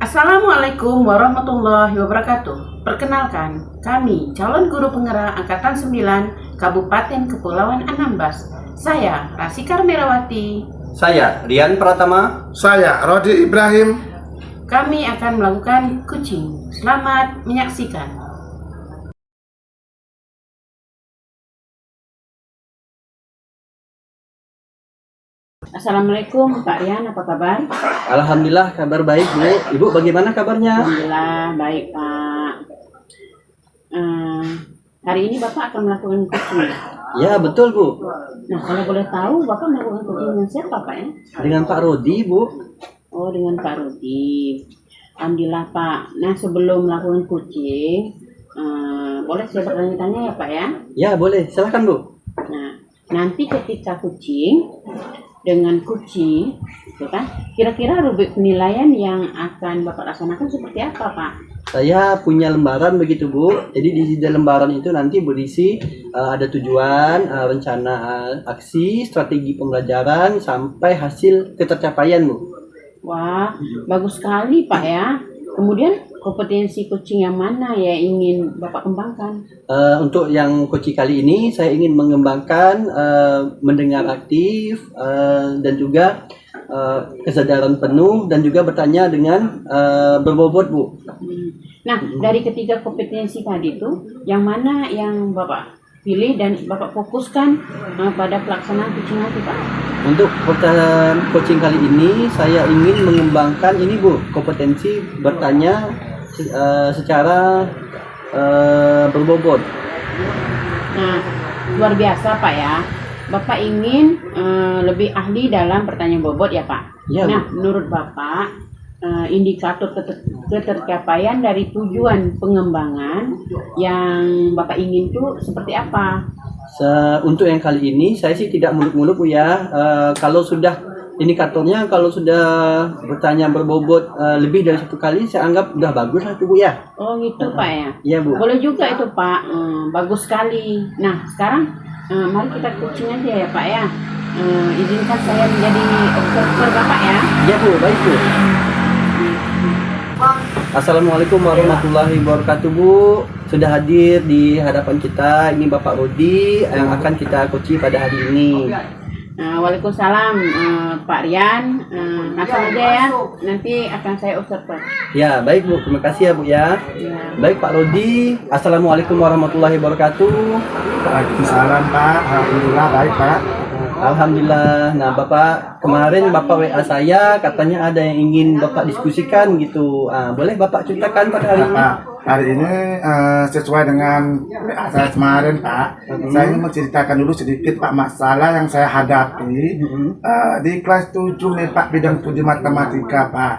Assalamualaikum warahmatullahi wabarakatuh. Perkenalkan, kami calon guru penggerak Angkatan 9 Kabupaten Kepulauan Anambas. Saya Rasikar Merawati. Saya Rian Pratama. Saya Rodi Ibrahim. Kami akan melakukan coaching. Selamat menyaksikan. Assalamualaikum Pak Rian, apa kabar? Alhamdulillah kabar baik Bu. Ibu bagaimana kabarnya? Alhamdulillah baik Pak. Hari ini Bapak akan melakukan coaching. Ya betul Bu. Nah, kalau boleh tahu Bapak melakukan coaching dengan siapa Pak ya? Dengan Pak Rodi Bu. Oh, dengan Pak Rudi. Alhamdulillah Pak. Nah, sebelum melakukan coaching, boleh saya bertanya-tanya ya Pak ya? Ya boleh, silakan Bu. Nah, nanti ketika coaching dengan coaching, itu kan, kira-kira rubrik penilaian yang akan Bapak laksanakan seperti apa Pak? Saya punya lembaran begitu Bu. Jadi di dalam lembaran itu nanti berisi ada tujuan, rencana aksi, strategi pembelajaran sampai hasil ketercapaian Bu. Wah, bagus sekali Pak ya. Kemudian kompetensi coaching yang mana ya ingin Bapak kembangkan? Untuk yang coaching kali ini saya ingin mengembangkan mendengar aktif dan juga kesadaran penuh dan juga bertanya dengan berbobot Bu. Nah, dari ketiga kompetensi tadi itu, yang mana yang Bapak pilih dan Bapak fokuskan pada pelaksanaan coaching nanti Pak? Untuk coaching kali ini saya ingin mengembangkan ini Bu, kompetensi bertanya secara berbobot. Nah, luar biasa Pak ya. Bapak ingin lebih ahli dalam pertanyaan bobot ya Pak? Ya, Bu. Nah, menurut Bapak, indikator ketercapaian dari tujuan pengembangan yang Bapak ingin itu seperti apa? Untuk yang kali ini saya sih tidak muluk-muluk Bu ya. Kalau sudah indikatornya kalau sudah bertanya berbobot lebih dari satu kali saya anggap udah bagus lah itu Bu ya. Oh gitu Pak ya? Iya Bu. Boleh juga itu Pak, bagus sekali. Nah sekarang mari kita coaching aja ya Pak ya. Izinkan saya menjadi observer Bapak ya. Iya Bu, baik Bu. Assalamualaikum warahmatullahi wabarakatuh Bu. Sudah hadir di hadapan kita ini Bapak Rodi yang akan kita coaching pada hari ini. Waalaikumsalam Pak Rian. Langsung aja ya, nanti akan saya observer. Ya baik Bu, terima kasih ya Bu ya. Baik Pak Rodi, Assalamualaikum warahmatullahi wabarakatuh. Waalaikumsalam Pak. Alhamdulillah baik Pak. Alhamdulillah. Nah Bapak, kemarin Bapak WA saya katanya ada yang ingin Bapak diskusikan gitu. Boleh Bapak ceritakan pada hari ini? Pak, hari ini sesuai dengan WA saya kemarin Pak. Saya ingin menceritakan dulu sedikit Pak masalah yang saya hadapi di kelas 7 nih Pak, bidang studi matematika Pak.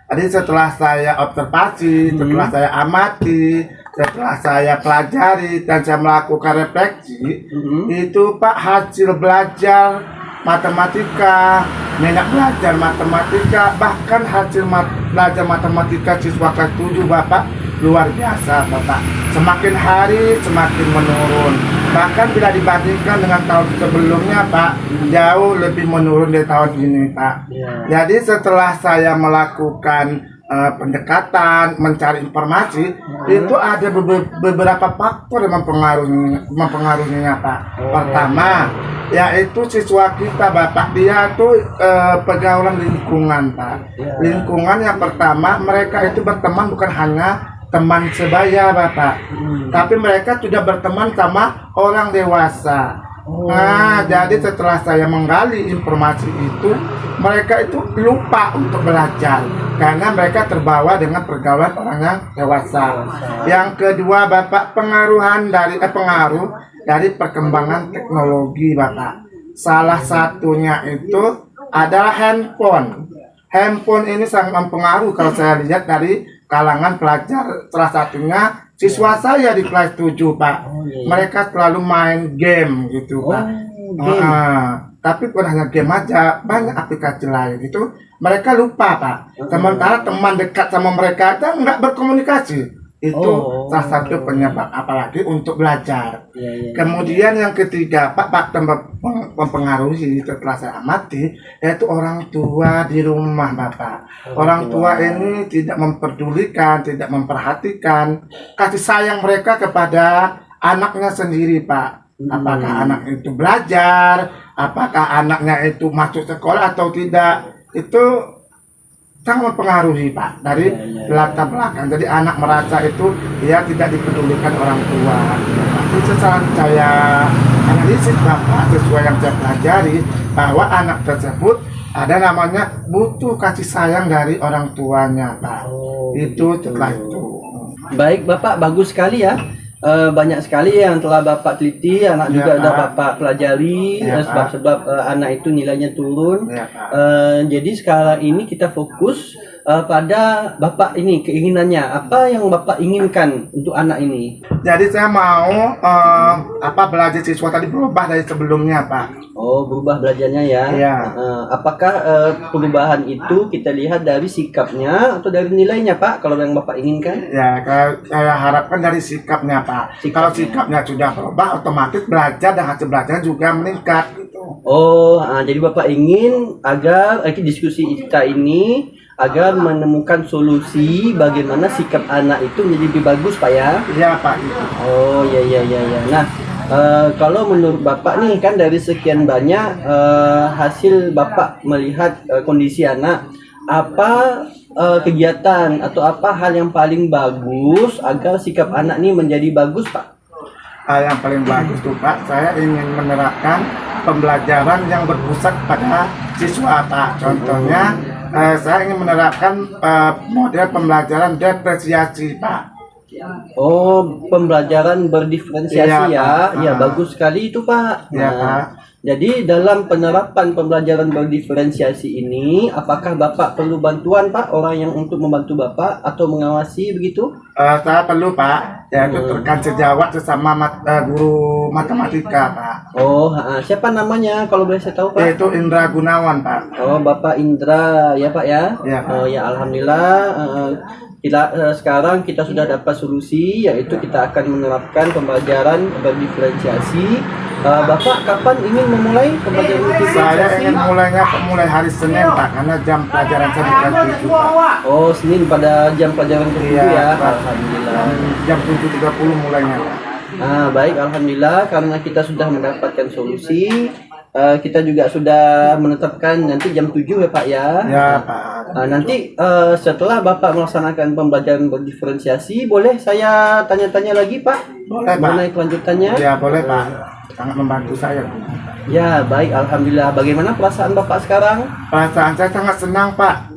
Jadi setelah saya observasi, setelah saya amati, setelah saya pelajari dan saya melakukan refleksi, itu Pak hasil belajar matematika, minat belajar matematika, bahkan hasil belajar matematika siswa kelas 7 Bapak luar biasa Bapak. Semakin hari semakin menurun. Bahkan bila dibandingkan dengan tahun sebelumnya Pak, jauh lebih menurun dari tahun ini Pak. Jadi setelah saya melakukan pendekatan, mencari informasi, itu ada beberapa faktor yang mempengaruhinya Pak. Pertama, yaitu siswa kita Bapak, dia tuh pergaulan lingkungan Pak. Lingkungan yang pertama, mereka itu berteman bukan hanya teman sebaya Bapak, tapi mereka sudah berteman sama orang dewasa. Nah, jadi setelah saya menggali informasi itu, mereka itu lupa untuk belajar karena mereka terbawa dengan pergaulan orang yang dewasa. Yang kedua Bapak, pengaruh dari perkembangan teknologi Bapak. Salah satunya itu adalah handphone. Handphone ini sangat mempengaruhi kalau saya lihat dari kalangan pelajar, salah satunya siswa saya di kelas 7 Pak. Mereka selalu main game gitu Pak. Tapi bukan hanya game aja, banyak aplikasi lain itu mereka lupa Pak. Sementara teman dekat sama mereka aja nggak berkomunikasi. Itu Oh. salah satu penyebab, apalagi untuk belajar. Iya, iya. Kemudian yang ketiga, faktor mempengaruhi setelah saya amati, yaitu orang tua di rumah, Bapak. Orang tua ini tidak memperdulikan, tidak memperhatikan kasih sayang mereka kepada anaknya sendiri, Pak. Apakah anak itu belajar, apakah anaknya itu masuk sekolah atau tidak, itu sangat mempengaruhi, Pak, dari latar belakang. Jadi anak merasa itu dia tidak dipedulikan orang tua. Itu saat saya analisis, Bapak, sesuai yang saya pelajari, bahwa anak tersebut ada namanya butuh kasih sayang dari orang tuanya, Pak. Itu setelah itu. Baik Bapak, bagus sekali ya. Banyak sekali yang telah Bapak teliti, anak juga Pak. ada Bapak pelajari, Ya, Pak. sebab-sebab anak itu nilainya turun. Ya, Pak. Jadi sekarang ini kita fokus pada Bapak ini, keinginannya apa yang Bapak inginkan untuk anak ini. Jadi saya mau belajar siswa tadi berubah dari sebelumnya, Pak. Oh, berubah belajarnya ya. Iya. Apakah perubahan itu kita lihat dari sikapnya atau dari nilainya, Pak? Kalau yang Bapak inginkan? Ya, kalau saya harapkan dari sikapnya, Pak. Kalau sikapnya sudah berubah, otomatis belajar dan hasil belajar juga meningkat gitu. Oh, jadi Bapak ingin agar diskusi kita ini agar menemukan solusi bagaimana sikap anak itu menjadi lebih bagus, Pak ya. Iya, Pak. Gitu. Oh, ya. Nah, kalau menurut Bapak nih kan dari sekian banyak hasil Bapak melihat kondisi anak, apa kegiatan atau apa hal yang paling bagus agar sikap anak ini menjadi bagus, Pak? Yang paling bagus tuh, Pak, saya ingin menerapkan pembelajaran yang berpusat pada siswa, Pak. Contohnya, saya ingin menerapkan model pembelajaran diferensiasi, Pak. Oh, pembelajaran berdiferensiasi Iya, ya. Pak. Ya, bagus sekali itu, Pak. Iya, Pak. Jadi dalam penerapan pembelajaran berdiferensiasi ini, apakah Bapak perlu bantuan, Pak, orang yang untuk membantu Bapak atau mengawasi begitu? Saya perlu, Pak, yaitu rekan sejawat sesama guru matematika, Pak. Oh, siapa namanya kalau boleh saya tahu, Pak? Yaitu Indra Gunawan, Pak. Oh, Bapak Indra ya, Pak ya? Iya, Pak. Oh ya, alhamdulillah. Sekarang kita sudah dapat solusi, yaitu kita akan menerapkan pembelajaran berdiferensiasi. Bapak kapan ingin memulai pembelajaran Saya berdiferensiasi? ingin mulai hari Senin, Pak, karena jam pelajaran saya di kelas 7, Pak. Oh, Senin pada jam pelajaran ke-7 Iya, ya. Pak. Alhamdulillah. Jam 7.30 mulainya, Pak. Baik, alhamdulillah karena kita sudah mendapatkan solusi. Kita juga sudah menetapkan nanti jam 7 ya, Pak ya. Ya, Pak. Nanti setelah Bapak melaksanakan pembelajaran berdiferensiasi, boleh saya tanya-tanya lagi, Pak? Boleh, Pak. Mengenai kelanjutannya? Ya, boleh, Pak. Sangat membantu saya. Ya, baik, alhamdulillah. Bagaimana perasaan Bapak sekarang? Perasaan saya sangat senang, Pak.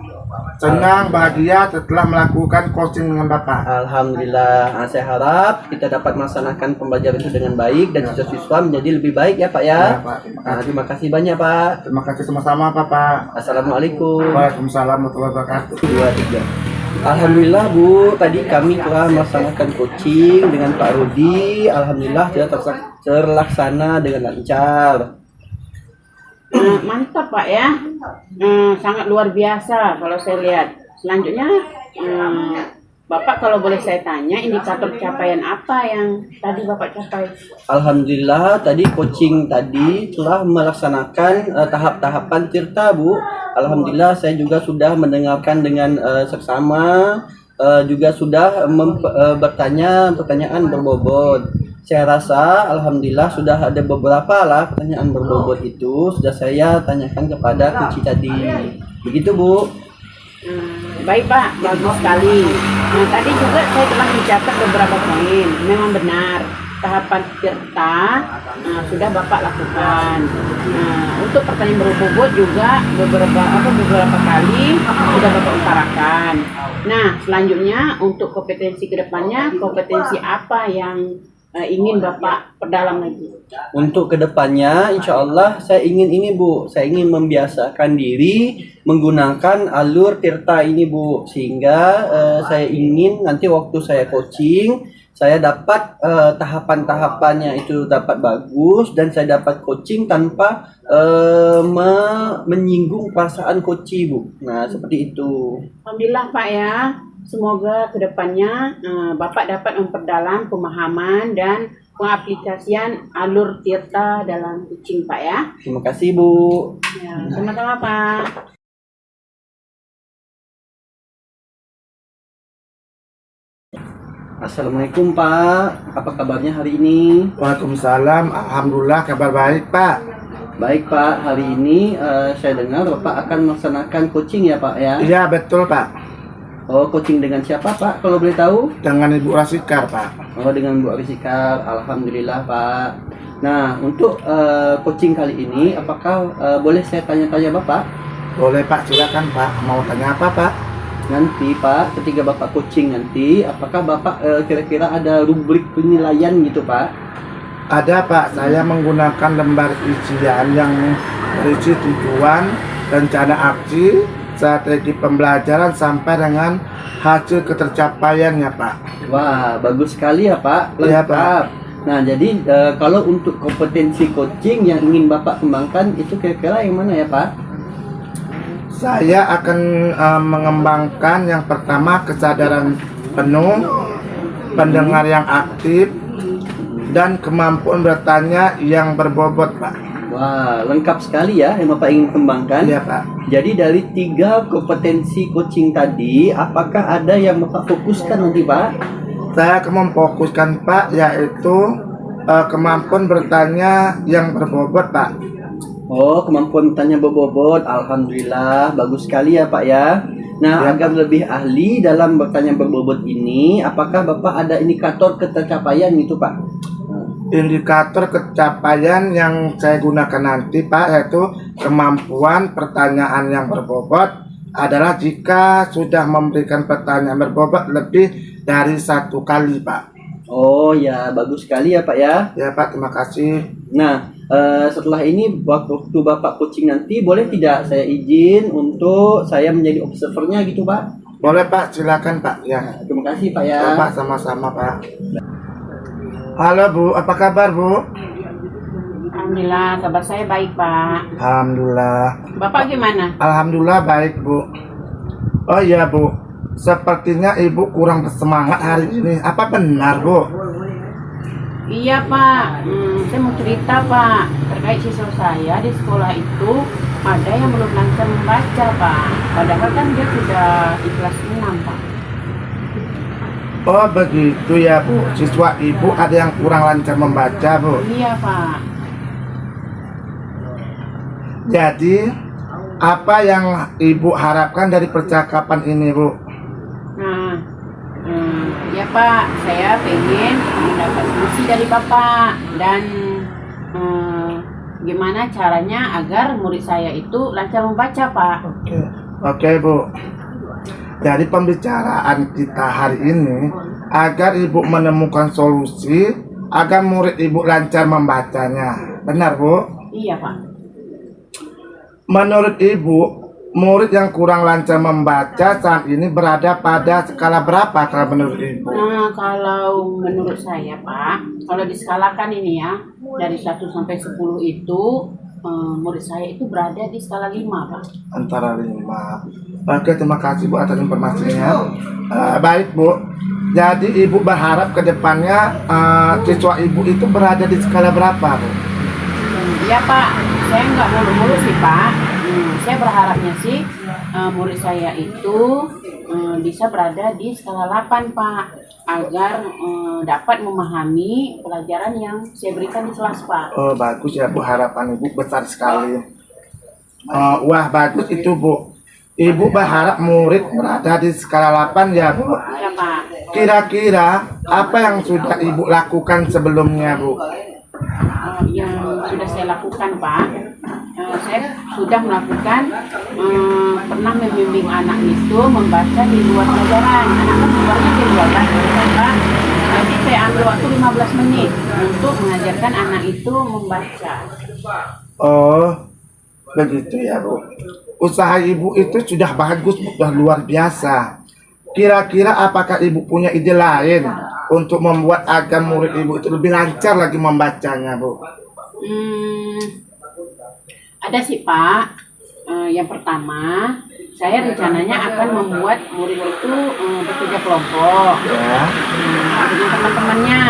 Senang, bahagia setelah melakukan coaching dengan Bapak. Alhamdulillah. Saya harap kita dapat melaksanakan pembelajaran itu dengan baik dan siswa-siswa menjadi lebih baik ya, Pak ya. Ya, Pak. Terima kasih banyak, Pak. Terima kasih sama-sama, Bapak. Assalamualaikum. Waalaikumsalam warahmatullahi wabarakatuh. 2, 3. Alhamdulillah Bu, tadi kami telah melaksanakan coaching dengan Pak Rudi. Alhamdulillah sudah terlaksana dengan lancar. Mantap Pak ya. Sangat luar biasa kalau saya lihat. Selanjutnya Bapak kalau boleh saya tanya, indikator capaian apa yang tadi Bapak capai? Alhamdulillah tadi coaching tadi telah melaksanakan tahap-tahapan tirta Bu. Alhamdulillah saya juga sudah mendengarkan dengan seksama, juga sudah bertanya pertanyaan berbobot. Saya rasa alhamdulillah sudah ada beberapa lah pertanyaan berbobot itu sudah saya tanyakan kepada kunci tadi. Begitu Bu. Baik Pak, bagus sekali. Nah, tadi juga saya telah mencatat beberapa poin. Memang benar tahapan tirta sudah Bapak lakukan. Untuk pertanyaan berbobot juga beberapa kali sudah Bapak utarakan. Nah, selanjutnya untuk kompetensi kedepannya, kompetensi apa yang ingin Bapak perdalam lagi? Untuk kedepannya, insya Allah saya ingin ini Bu, saya ingin membiasakan diri menggunakan alur tirta ini Bu, sehingga saya ingin nanti waktu saya coaching, saya dapat tahapan-tahapannya itu dapat bagus dan saya dapat coaching tanpa menyinggung perasaan coaching Bu. Nah seperti itu. Alhamdulillah Pak ya. semoga kedepannya Bapak dapat memperdalam pemahaman dan pengaplikasian alur tirta dalam kucing Pak ya. Terima kasih Bu. Ya, sama-sama Pak. Assalamualaikum Pak, apa kabarnya hari ini? Waalaikumsalam. Alhamdulillah kabar baik Pak. Baik Pak, hari ini saya dengar Bapak akan melaksanakan coaching ya Pak ya? Iya betul Pak. Oh, coaching dengan siapa Pak kalau boleh tahu? Dengan Ibu Rasikar Pak. Oh, dengan Bu Arisikar, Alhamdulillah Pak. Nah, untuk coaching kali ini, apakah boleh saya tanya-tanya Bapak? Boleh Pak, silakan Pak. Mau tanya apa Pak? Nanti Pak, ketika Bapak coaching nanti, apakah Bapak kira-kira ada rubrik penilaian gitu Pak? Ada Pak, saya menggunakan lembar isian yang berisi tujuan, rencana aksi, strategi pembelajaran sampai dengan hasil ketercapaiannya Pak. Wah, bagus sekali ya Pak, Iya, lengkap. Pak. Nah, jadi kalau untuk kompetensi coaching yang ingin Bapak kembangkan, itu kira-kira yang mana ya Pak? Saya akan mengembangkan yang pertama kesadaran penuh, pendengar yang aktif, dan kemampuan bertanya yang berbobot Pak. Wah, lengkap sekali ya yang Bapak ingin kembangkan. Iya Pak. Jadi dari 3 kompetensi coaching tadi, apakah ada yang Bapak fokuskan nanti Pak? Saya akan memfokuskan Pak, yaitu kemampuan bertanya yang berbobot Pak. Oh, kemampuan bertanya berbobot. Alhamdulillah, bagus sekali ya Pak ya. Nah, Ya, agar lebih ahli dalam bertanya berbobot ini, apakah Bapak ada indikator ketercapaian gitu Pak? Indikator pencapaian yang saya gunakan nanti Pak, yaitu kemampuan pertanyaan yang berbobot adalah jika sudah memberikan pertanyaan berbobot lebih dari 1 kali Pak. Oh ya, bagus sekali ya Pak ya. Ya Pak, terima kasih. Nah, setelah ini waktu Bapak coaching nanti, boleh tidak saya izin untuk saya menjadi observernya gitu Pak? Boleh Pak, silakan Pak. Ya, Terima kasih Pak ya. ya Pak, sama-sama Pak. Halo Bu, apa kabar Bu? Alhamdulillah kabar saya baik Pak. Alhamdulillah. Bapak gimana? Alhamdulillah baik Bu. Oh iya Bu, sepertinya Ibu kurang bersemangat hari ini. Apa benar Bu? Iya Pak, saya mau cerita Pak terkait siswa saya di sekolah itu ada yang belum lancar membaca Pak. Padahal kan dia sudah di kelas 6 Pak. Oh begitu ya Bu, siswa Ibu ada yang kurang lancar membaca Bu. Iya Pak. Jadi apa yang Ibu harapkan dari percakapan ini Bu? Nah, ya Pak, saya pengen mendapat solusi dari Bapak dan gimana caranya agar murid saya itu lancar membaca Pak. Oke Bu. Jadi pembicaraan kita hari ini agar Ibu menemukan solusi agar murid Ibu lancar membacanya. Benar Bu? Iya Pak. Menurut Ibu, murid yang kurang lancar membaca saat ini berada pada skala berapa kalau menurut Ibu? Nah, kalau menurut saya Pak, kalau diskalakan ini ya, dari 1 sampai 10 itu, murid saya itu berada di skala 5 Pak. Antara 5. Oke, terima kasih Bu atas informasinya. Baik Bu, jadi Ibu berharap ke depannya siswa Ibu itu berada di skala berapa Bu? Iya Pak, saya nggak mulu-mulu sih Pak. Saya berharapnya sih murid saya itu bisa berada di skala 8 Pak, agar dapat memahami pelajaran yang saya berikan di kelas Pak. Oh bagus ya Bu, harapan Ibu besar sekali. Wah bagus itu Bu. Ibu berharap murid berada di skala 8 ya Bu. Ya Pak. Kira-kira apa yang sudah Ibu lakukan sebelumnya Bu? Yang sudah saya lakukan Pak, saya sudah melakukan pernah membimbing anak itu membaca di luar pelajaran. Anak kan keluarnya di luar kan Pak. Jadi saya ambil waktu 15 menit untuk mengajarkan anak itu membaca. Oh begitu ya Bu. Usaha Ibu itu sudah bagus, sudah luar biasa. Kira-kira apakah Ibu punya ide lain untuk membuat agar murid Ibu itu lebih lancar lagi membacanya Bu? Ada sih Pak. Yang pertama, saya rencananya akan membuat murid itu bekerja kelompok Ya. dengan teman-temannya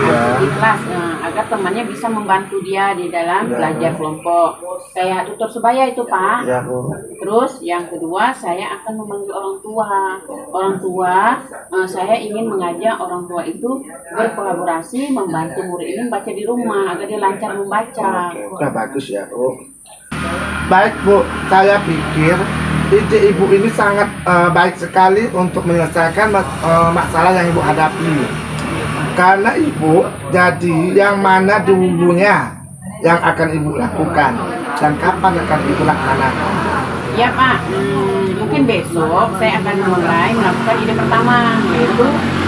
Ya. di kelas agar temannya bisa membantu dia di dalam belajar kelompok kayak tutor sebaya itu Pak. Ya Bu. Terus yang kedua saya akan memanggil orang tua. Orang tua saya ingin mengajak orang tua itu berkolaborasi membantu murid ini membaca di rumah agar dia lancar membaca. Udah bagus ya Bu. Baik Bu, saya pikir ide Ibu ini sangat baik sekali untuk menyelesaikan masalah yang Ibu hadapi. Karena Ibu jadi yang mana dulunya yang akan Ibu lakukan dan kapan akan Ibu laksanakan. Ya Pak, mungkin besok saya akan mulai melakukan ide pertama yaitu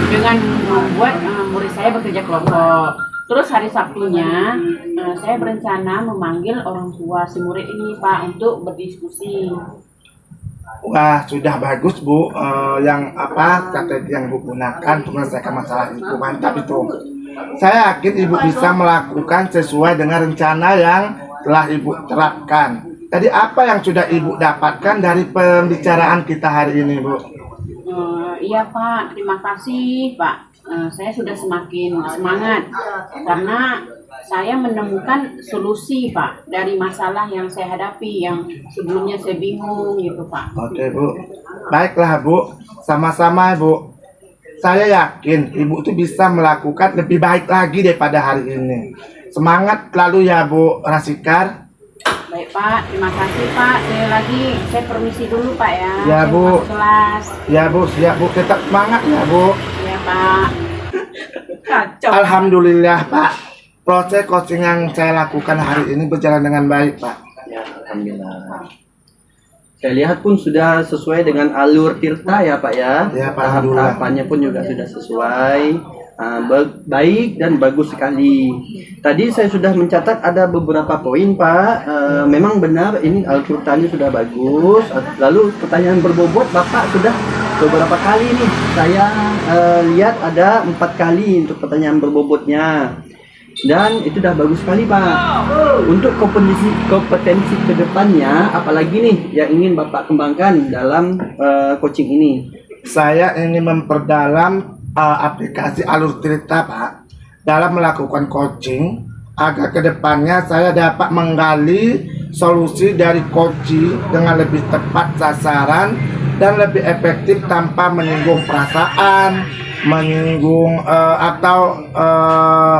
dengan membuat murid saya bekerja kelompok. Terus hari Sabtunya saya berencana memanggil orang tua si murid ini Pak untuk berdiskusi. Wah, sudah bagus Bu. Yang apa strategi yang Ibu gunakan untuk menyelesaikan masalah itu mantap itu. Saya yakin Ibu bisa melakukan sesuai dengan rencana yang telah Ibu terapkan. Jadi apa yang sudah Ibu dapatkan dari pembicaraan kita hari ini Bu? Iya Pak, terima kasih Pak. Saya sudah semakin semangat karena saya menemukan solusi Pak dari masalah yang saya hadapi yang sebelumnya saya bingung gitu Pak. Oke Bu, baiklah Bu, sama-sama Bu. Saya yakin Ibu itu bisa melakukan lebih baik lagi daripada hari ini. Semangat lalu ya Bu Rasikar. Baik Pak, terima kasih Pak. Sekali lagi saya permisi dulu Pak ya. Ya, Saya Bu. masuk kelas. Ya Bu, siap Bu, tetap semangat ya Bu. Ya Pak. Kacau. Alhamdulillah Pak, proses coaching yang saya lakukan hari ini berjalan dengan baik Pak. Ya, alhamdulillah. Saya lihat pun sudah sesuai dengan alur Tirta ya Pak ya. Ya, Pak, alhamdulillah. Tahap-tahapannya pun juga sudah sesuai. Baik dan bagus sekali. Tadi saya sudah mencatat ada beberapa poin Pak. Memang benar ini Al-Qur'annya sudah bagus. Lalu pertanyaan berbobot Bapak sudah beberapa kali nih. Saya lihat ada 4 kali untuk pertanyaan berbobotnya. Dan itu sudah bagus sekali Pak. Untuk kompetensi kedepannya, apalagi nih yang ingin Bapak kembangkan dalam coaching ini? Saya ingin memperdalam aplikasi Alur Tirta Pak dalam melakukan coaching agar kedepannya saya dapat menggali solusi dari coaching dengan lebih tepat sasaran dan lebih efektif tanpa menyinggung perasaan, menyinggung atau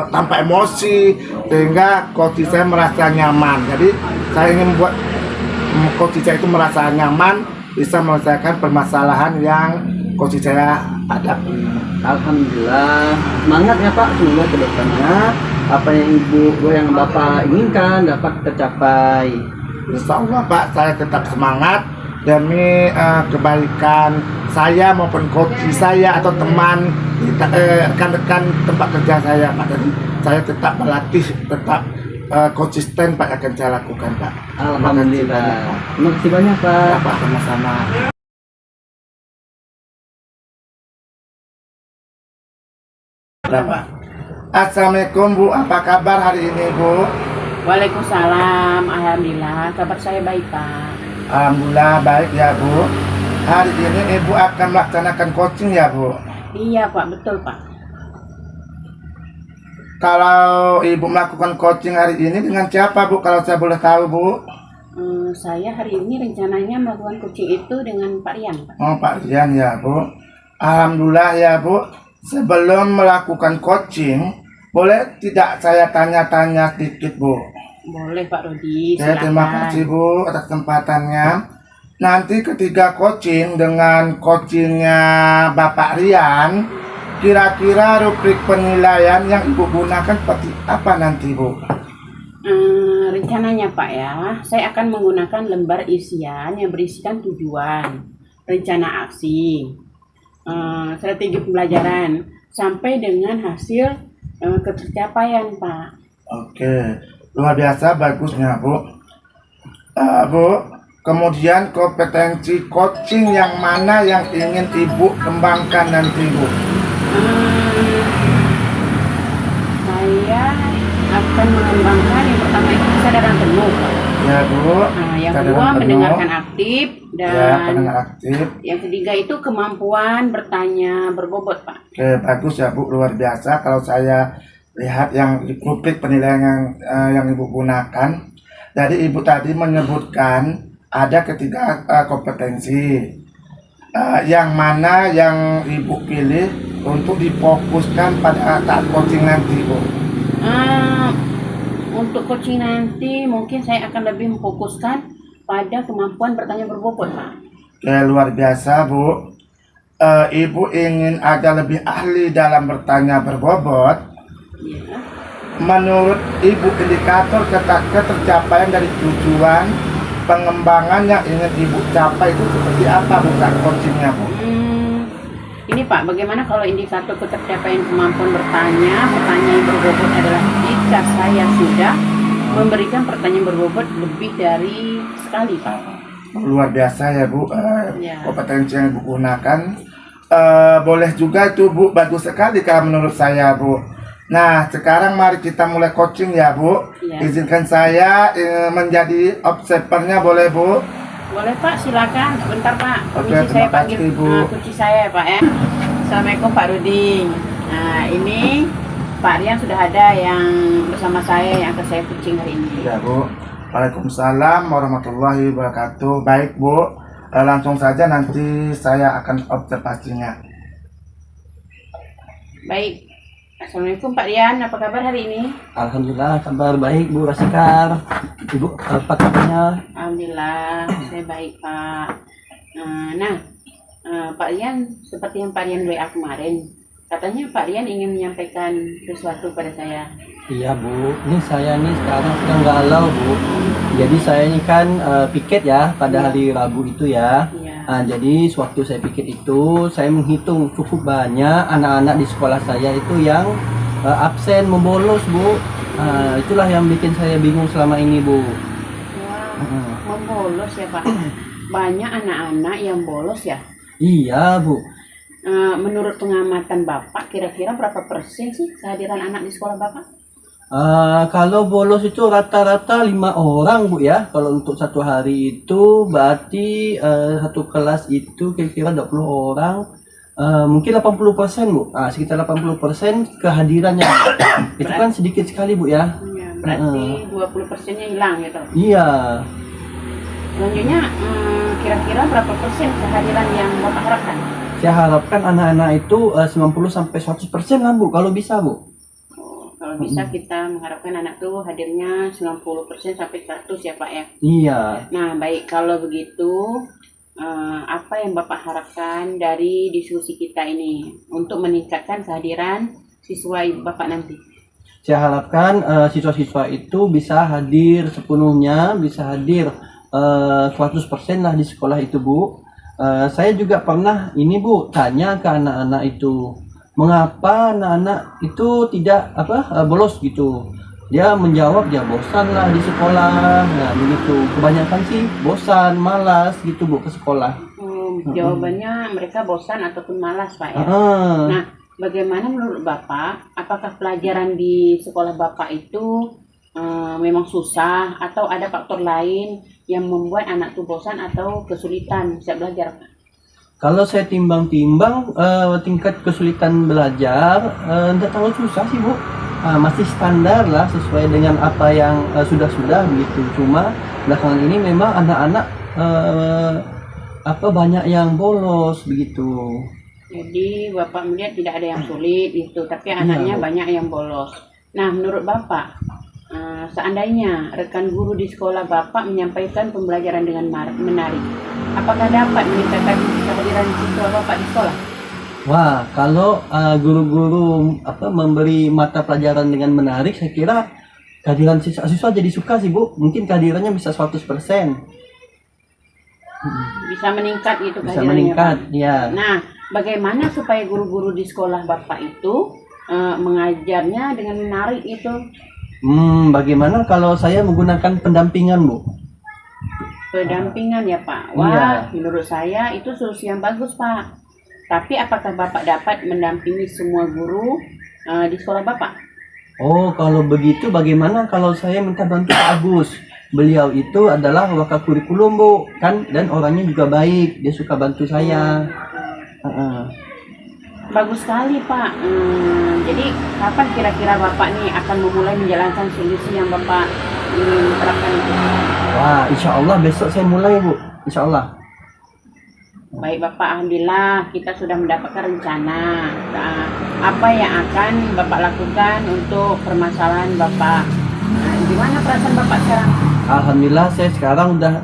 tanpa emosi, sehingga coaching saya merasa nyaman. Jadi saya ingin membuat coaching saya itu merasa nyaman, bisa menyelesaikan permasalahan yang coaching saya hadapi. Alhamdulillah, semangat ya Pak, semoga kedepannya apa yang Bapak inginkan dapat tercapai. Insya Allah Pak, saya tetap semangat demi kebaikan saya maupun coach saya atau teman rekan-rekan tempat kerja saya Pak. Jadi saya tetap berlatih, tetap konsisten Pak akan saya lakukan Pak. Alhamdulillah. Terima kasih banyak Pak. Pak, sama-sama. Pak. Assalamualaikum Bu, apa kabar hari ini Bu? Waalaikumsalam. Alhamdulillah, kabar saya baik Pak. Alhamdulillah baik ya Bu. Hari ini Ibu akan melaksanakan coaching ya Bu? Iya Pak, betul Pak. Kalau Ibu melakukan coaching hari ini dengan siapa Bu? Kalau saya boleh tahu Bu? Saya hari ini rencananya melakukan coaching itu dengan Pak Rian Pak. Oh Pak Rian ya Bu. Alhamdulillah ya Bu. Sebelum melakukan coaching, boleh tidak saya tanya-tanya sedikit Bu? Boleh Pak Rodi, Ya, terima kasih Bu atas kesempatannya. Nanti ketika coaching dengan coachingnya Bapak Rian, kira-kira rubrik penilaian yang Ibu gunakan seperti apa nanti Bu? Rencananya Pak ya, saya akan menggunakan lembar isian yang berisikan tujuan, rencana aksi, strategi pembelajaran, sampai dengan hasil ketercapaian Pak. Oke, luar biasa bagusnya Bu. Bu, kemudian kompetensi coaching yang mana yang ingin Ibu kembangkan nanti Bu? Saya akan mengembangkan yang pertama itu kesadaran penuh. Ya Bu. Yang Kesadaran kedua penuh. mendengarkan aktif, Ya, dan pendengar aktif. yang ketiga itu kemampuan bertanya berbobot Pak. Oke, bagus ya Bu, luar biasa. Kalau saya lihat yang publik penilaian yang Ibu gunakan, jadi Ibu tadi menyebutkan ada ketiga kompetensi. Yang mana yang Ibu pilih untuk difokuskan pada saat coaching nanti Bu? Untuk coaching nanti mungkin saya akan lebih memfokuskan pada kemampuan bertanya berbobot Pak. Oke, luar biasa Bu. Ibu ingin agak lebih ahli dalam bertanya berbobot. Ya. Menurut Ibu, indikator ketercapaian dari tujuan pengembangan yang ingin Ibu capai itu seperti apa Bu saat coachingnya Bu? Ini Pak, bagaimana kalau indikator ketercapaian kemampuan bertanya yang berbobot adalah jika saya sudah memberikan pertanyaan berbobot lebih dari sekali Pak. Luar biasa ya Bu, Ya. kompetensi yang Ibu gunakan. Boleh juga itu Bu, bagus sekali kalau menurut saya Bu. Nah, sekarang mari kita mulai coaching ya Bu. Ya. Izinkan saya menjadi observernya, boleh Bu? Boleh Pak, silakan. Sebentar Pak. Oke, Kunci saya terima panggil kasih, Bu. kunci saya ya Pak ya. Assalamualaikum Pak Ruding. Nah, ini Pak Rian sudah ada yang bersama saya yang akan saya coaching hari ini. Ya Bu. Waalaikumsalam warahmatullahi wabarakatuh. Baik Bu, langsung saja nanti saya akan observasinya. Baik. Assalamualaikum Pak Rian, apa kabar hari ini? Alhamdulillah kabar baik Bu Rasikar. Ibu apa kabarnya? Alhamdulillah, saya baik Pak. Pak Rian, seperti yang Pak Rian WA kemarin, katanya Pak Rian ingin menyampaikan sesuatu pada saya. Iya Bu, ini saya nih sekarang sedang galau Bu. Jadi saya ini kan piket ya pada hari Rabu itu ya. Iya. Jadi sewaktu saya piket itu saya menghitung cukup banyak anak-anak di sekolah saya itu yang absen membolos Bu. Itulah yang bikin saya bingung selama ini Bu. Wah, membolos ya Pak. Banyak anak-anak yang bolos ya. Iya Bu. Menurut pengamatan Bapak, kira-kira berapa persen sih kehadiran anak di sekolah Bapak? Kalau bolos itu rata-rata 5 orang Bu ya. Kalau untuk satu hari itu berarti satu kelas itu kira-kira 20 orang. Mungkin 80% Bu. Sekitar 80% kehadirannya. Itu kan sedikit sekali Bu ya. Ya, berarti 20%-nya hilang gitu. Iya. Selanjutnya, kira-kira berapa persen kehadiran yang Bapak harapkan? Saya harapkan anak-anak itu 90 sampai 100% lah Bu kalau bisa Bu. Kalau bisa kita mengharapkan anak tuh hadirnya 90% sampai 100 ya Pak ya. Iya. Nah, baik, kalau begitu apa yang Bapak harapkan dari diskusi kita ini untuk meningkatkan kehadiran siswa Bapak nanti? Saya harapkan siswa-siswa itu bisa hadir sepenuhnya, bisa hadir 100% lah di sekolah itu Bu. Saya juga pernah ini Bu tanya ke anak-anak itu, mengapa anak-anak itu tidak bolos gitu. Dia menjawab dia bosan lah di sekolah. Nah begitu, kebanyakan sih bosan, malas gitu Bu ke sekolah. Jawabannya mereka bosan ataupun malas Pak ya. Nah, bagaimana menurut Bapak, apakah pelajaran di sekolah Bapak itu memang susah atau ada faktor lain yang membuat anak tuh bosan atau kesulitan bisa belajar Pak? Kalau saya timbang-timbang tingkat kesulitan belajar tidak terlalu susah sih Bu. Masih standar lah sesuai dengan apa yang sudah begitu. Cuma belakangan ini memang anak-anak banyak yang bolos begitu. Jadi Bapak melihat tidak ada yang sulit gitu, tapi anaknya Bu. banyak yang bolos. Nah, menurut Bapak, seandainya rekan guru di sekolah Bapak menyampaikan pembelajaran dengan menarik, apakah dapat meningkatkan kehadiran siswa Bapak di sekolah? Wah, kalau guru-guru memberi mata pelajaran dengan menarik, saya kira kehadiran siswa jadi suka sih Bu. Mungkin kehadirannya bisa 100%. Bisa meningkat gitu Bisa kehadirannya, meningkat, Pak. ya. Nah, bagaimana supaya guru-guru di sekolah Bapak itu mengajarnya dengan menarik itu? Bagaimana kalau saya menggunakan pendampingan Bu? Pendampingan ya Pak. Iya. Wah, menurut saya itu solusi yang bagus Pak. Tapi apakah Bapak dapat mendampingi semua guru di sekolah Bapak? Oh, kalau begitu bagaimana kalau saya minta bantu Pak Agus? beliau itu adalah wakakurikulum Bu kan, dan orangnya juga baik, dia suka bantu saya. Bagus sekali Pak. Jadi kapan kira-kira Bapak nih akan memulai menjalankan solusi yang Bapak ingin terapkan itu? Wah, insya Allah besok saya mulai Bu, insya Allah. Baik Bapak, alhamdulillah kita sudah mendapatkan rencana. Apa yang akan Bapak lakukan untuk permasalahan Bapak? Gimana perasaan Bapak sekarang? Alhamdulillah saya sekarang udah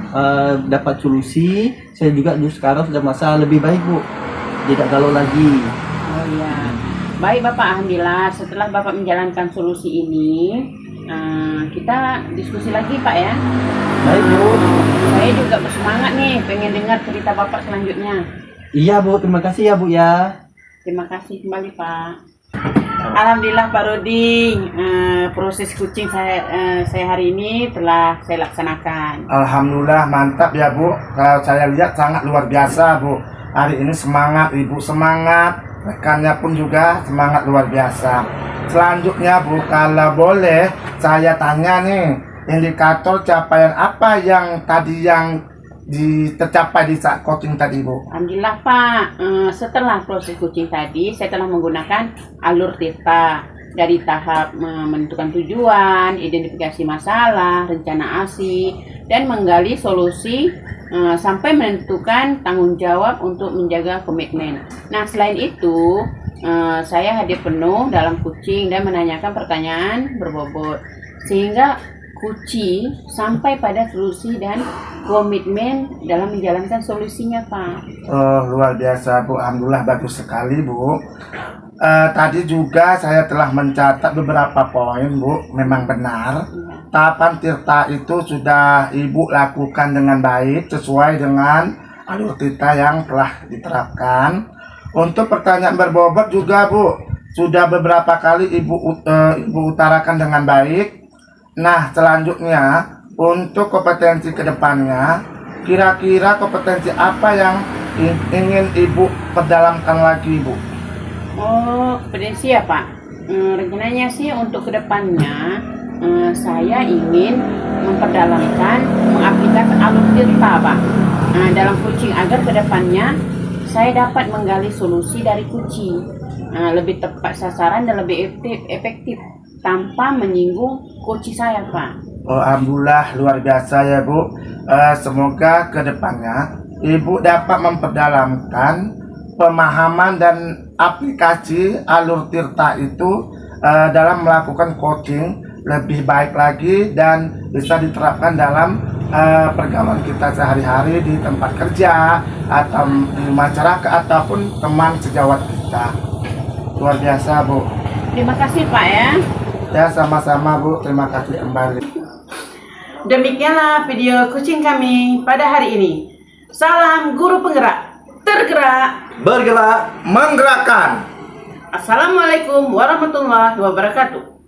dapat solusi. Saya juga sekarang sudah merasa lebih baik Bu, tidak galau lagi. Oh iya, baik Bapak, alhamdulillah setelah Bapak menjalankan solusi ini, kita diskusi lagi Pak ya. Baik Bu. Saya juga bersemangat nih, pengen dengar cerita Bapak selanjutnya. Iya Bu, terima kasih ya Bu ya. Terima kasih kembali Pak. Alhamdulillah Pak Rudi, proses kucing saya hari ini telah saya laksanakan. Alhamdulillah mantap ya Bu. Kalau saya lihat sangat luar biasa Bu. Hari ini semangat, Ibu semangat, rekannya pun juga semangat luar biasa. Selanjutnya Bu, kalau boleh saya tanya nih, indikator capaian apa yang tadi tercapai di saat coaching tadi Bu? Alhamdulillah Pak, setelah proses coaching tadi saya telah menggunakan alur Tirta dari tahap menentukan tujuan, identifikasi masalah, rencana aksi, dan menggali solusi sampai menentukan tanggung jawab untuk menjaga komitmen. Nah selain itu saya hadir penuh dalam coaching dan menanyakan pertanyaan berbobot sehingga coaching sampai pada solusi dan komitmen dalam menjalankan solusinya Pak. Oh, luar biasa Bu, alhamdulillah bagus sekali Bu. Tadi juga saya telah mencatat beberapa poin Bu, memang benar. Tahapan Tirta itu sudah Ibu lakukan dengan baik sesuai dengan alur Tirta yang telah diterapkan. Untuk pertanyaan berbobot juga Bu, sudah beberapa kali Ibu utarakan dengan baik. Nah, selanjutnya untuk kompetensi kedepannya, kira-kira kompetensi apa yang ingin Ibu perdalamkan lagi Bu? Oh, kompetensi ya Pak. Rencananya sih untuk kedepannya saya ingin memperdalamkan mengaplikasikan alur Tirta Pak dalam coaching agar kedepannya saya dapat menggali solusi dari coaching lebih tepat sasaran dan lebih efektif tanpa menyinggung coaching saya Pak. Oh, alhamdulillah luar biasa ya Bu. Semoga kedepannya Ibu dapat memperdalamkan pemahaman dan aplikasi alur Tirta itu dalam melakukan coaching lebih baik lagi dan bisa diterapkan dalam pergaulan kita sehari-hari di tempat kerja atau di masyarakat ataupun teman sejawat kita. Luar biasa Bu. Terima kasih Pak ya. Ya sama-sama Bu, terima kasih kembali. Demikianlah video coaching kami pada hari ini. Salam guru penggerak, tergerak, Bergerak. Menggerakkan. Assalamualaikum warahmatullahi wabarakatuh.